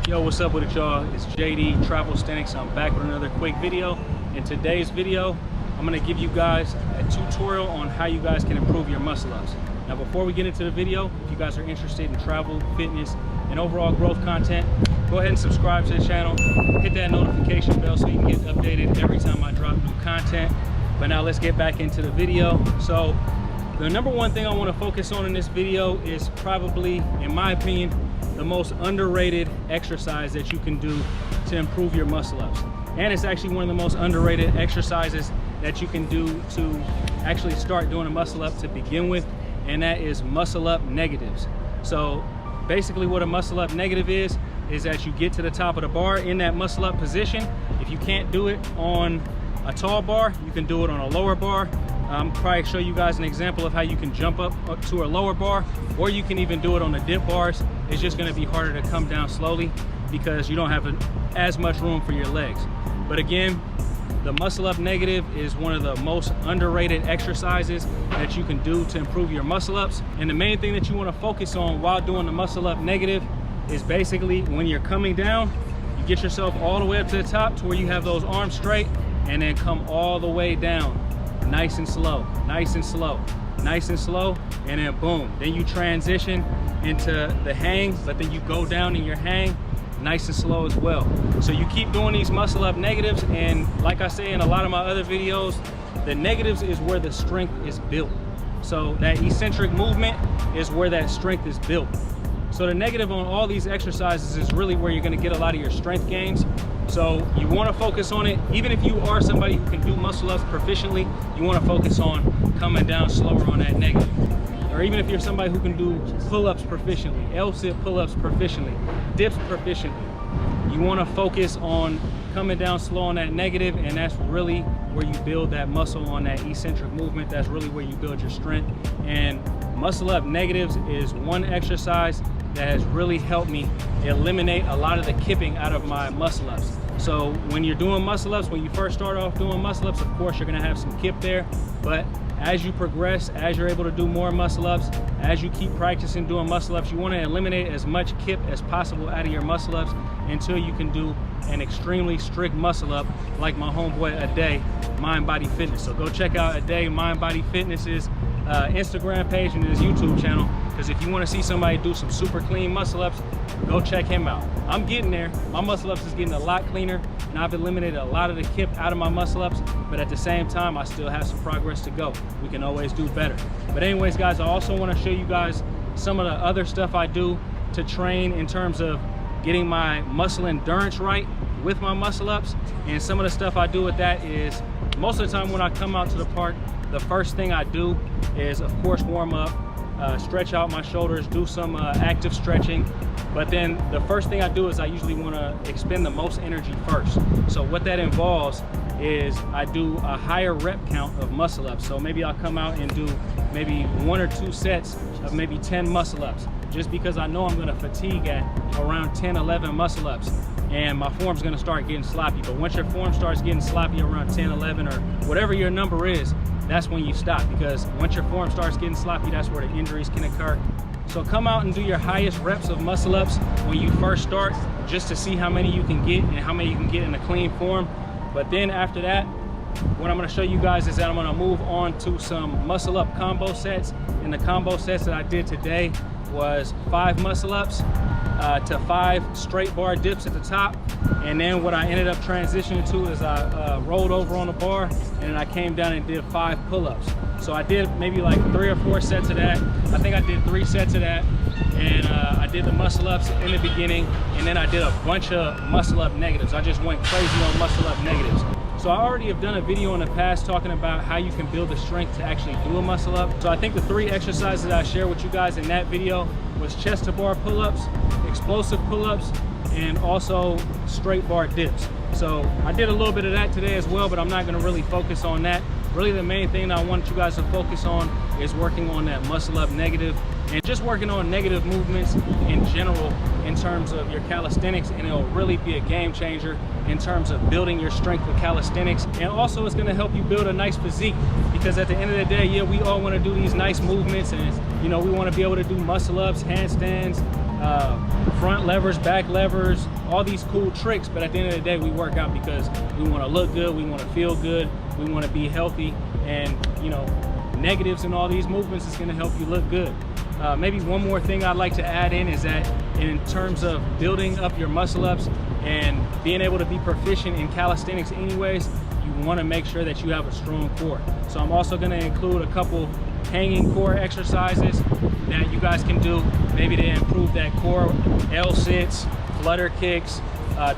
Yo, what's up with it, y'all? It's JD Travelsthenix. I'm back with another quick video. In today's video, I'm gonna give you guys a tutorial on how you guys can improve your muscle ups. Now, before we get into the video, if you guys are interested in travel, fitness, and overall growth content, go ahead and subscribe to the channel. Hit that notification bell so you can get updated every time I drop new content. But now let's get back into the video. So the number one thing I want to focus on in this video is probably, in my opinion, the most underrated exercise that you can do to improve your muscle ups. And it's actually one of the most underrated exercises that you can do to actually start doing a muscle up to begin with, and that is muscle up negatives. So basically what a muscle up negative is that you get to the top of the bar in that muscle up position. If you can't do it on a tall bar, you can do it on a lower bar. I'm probably show you guys an example of how you can jump up to a lower bar, or you can even do it on the dip bars. It's just going to be harder to come down slowly because you don't have as much room for your legs. But again, the muscle up negative is one of the most underrated exercises that you can do to improve your muscle ups. And the main thing that you want to focus on while doing the muscle up negative is basically when you're coming down, you get yourself all the way up to the top to where you have those arms straight, and then come all the way down. Nice and slow, nice and slow, nice and slow, and then boom. Then you transition into the hang, but then you go down in your hang, nice and slow as well. So you keep doing these muscle up negatives, and like I say in a lot of my other videos, the negatives is where the strength is built. So that eccentric movement is where that strength is built. So the negative on all these exercises is really where you're gonna get a lot of your strength gains. So you want to focus on it. Even if you are somebody who can do muscle ups proficiently, you want to focus on coming down slower on that negative. Or even if you're somebody who can do pull-ups proficiently, L-sit pull-ups proficiently, dips proficiently, you want to focus on coming down slow on that negative, and that's really where you build that muscle on that eccentric movement. That's really where you build your strength. And muscle up negatives is one exercise that has really helped me eliminate a lot of the kipping out of my muscle ups. So when you're doing muscle ups, when you first start off doing muscle ups, of course you're gonna have some kip there, but as you progress, as you're able to do more muscle ups, as you keep practicing doing muscle ups, you wanna eliminate as much kip as possible out of your muscle ups until you can do an extremely strict muscle up like my homeboy Ade, Mind Body Fitness. So go check out Ade Mind Body Fitness's Instagram page and his YouTube channel, because if you want to see somebody do some super clean muscle ups, go check him out. I'm getting there. My muscle ups is getting a lot cleaner, and I've eliminated a lot of the kip out of my muscle ups, but at the same time I still have some progress to go. We can always do better. But anyways guys, I also want to show you guys some of the other stuff I do to train in terms of getting my muscle endurance right with my muscle ups. And some of the stuff I do with that is, most of the time when I come out to the park, the first thing I do is of course warm up, stretch out my shoulders, do some active stretching. But then the first thing I do is I usually want to expend the most energy first. So what that involves is I do a higher rep count of muscle ups. So maybe I'll come out and do maybe 1 or 2 sets of maybe 10 muscle ups, just because I know I'm going to fatigue at around 10, 11 muscle ups, and my form's going to start getting sloppy. But once your form starts getting sloppy around 10, 11, or whatever your number is, that's when you stop, because once your form starts getting sloppy, that's where the injuries can occur. So come out and do your highest reps of muscle ups when you first start, just to see how many you can get and how many you can get in a clean form. But then after that, what I'm going to show you guys is that I'm going to move on to some muscle up combo sets. And the combo sets that I did today was 5 muscle ups to 5 straight bar dips at the top. And then what I ended up transitioning to is I rolled over on the bar, and then I came down and did 5 pull-ups. So I did maybe like 3 or 4 sets of that. I think I did 3 sets of that. And I did the muscle ups in the beginning, and then I did a bunch of muscle up negatives. I just went crazy on muscle up negatives. So I already have done a video in the past talking about how you can build the strength to actually do a muscle up. So I think the 3 exercises that I shared with you guys in that video was chest to bar pull-ups, explosive pull-ups, and also straight bar dips. So I did a little bit of that today as well, but I'm not gonna really focus on that. Really the main thing that I want you guys to focus on is working on that muscle up negative, and just working on negative movements in general in terms of your calisthenics, and it'll really be a game changer in terms of building your strength with calisthenics. And also it's going to help you build a nice physique, because at the end of the day, yeah, we all want to do these nice movements, and you know, we want to be able to do muscle ups, handstands, front front levers, back levers, all these cool tricks, but at the end of the day, we work out because we want to look good, we want to feel good, we want to be healthy, and you know, negatives in all these movements is going to help you look good. Maybe one more thing I'd like to add in is that in terms of building up your muscle ups and being able to be proficient in calisthenics anyways, you want to make sure that you have a strong core. So I'm also going to include a couple hanging core exercises that you guys can do maybe to improve that core. L-sits, flutter kicks,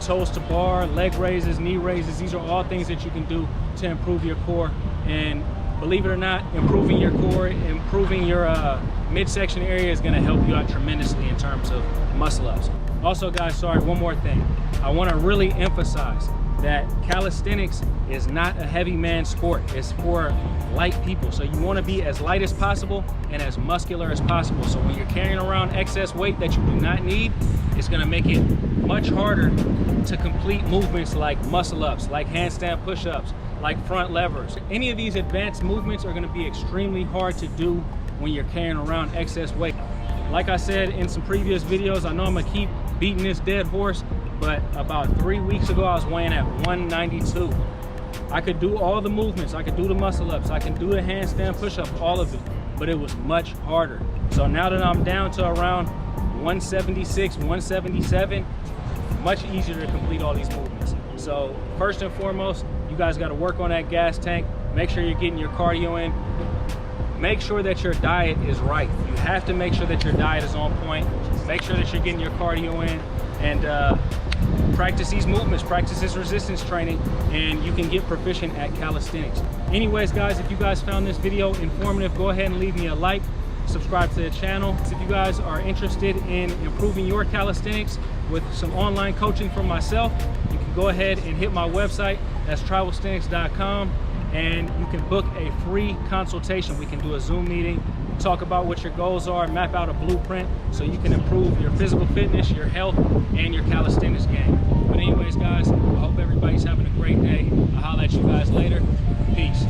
toes to bar, leg raises, knee raises. These are all things that you can do to improve your core. And believe it or not, improving your core, improving your midsection area is going to help you out tremendously in terms of muscle ups. Also guys, sorry, one more thing. I want to really emphasize that calisthenics is not a heavy man sport. It's for light people. So you want to be as light as possible and as muscular as possible. So when you're carrying around excess weight that you do not need, it's going to make it much harder to complete movements like muscle ups, like handstand push-ups, like front levers. Any of these advanced movements are going to be extremely hard to do when you're carrying around excess weight. Like I said in some previous videos, I know I'm going to keep beating this dead horse, but about 3 weeks ago I was weighing at 192. I could do all the movements, I could do the muscle ups, I can do the handstand push-up, all of it, but it was much harder. So now that I'm down to around 176, 177, much easier to complete all these movements. So first and foremost, you guys got to work on that gas tank. Make sure you're getting your cardio in. Make sure that your diet is right. You have to make sure that your diet is on point. Make sure that you're getting your cardio in, and practice these movements, practice this resistance training, and you can get proficient at calisthenics. Anyways guys, if you guys found this video informative, go ahead and leave me a like, subscribe to the channel. If you guys are interested in improving your calisthenics with some online coaching from myself, you can go ahead and hit my website. That's travelsthenix.com, and you can book a free consultation. We can do a Zoom meeting, talk about what your goals are, map out a blueprint so you can improve your physical fitness, your health, and your calisthenics game. But anyways guys, I hope everybody's having a great day. I'll holler at you guys later. Peace.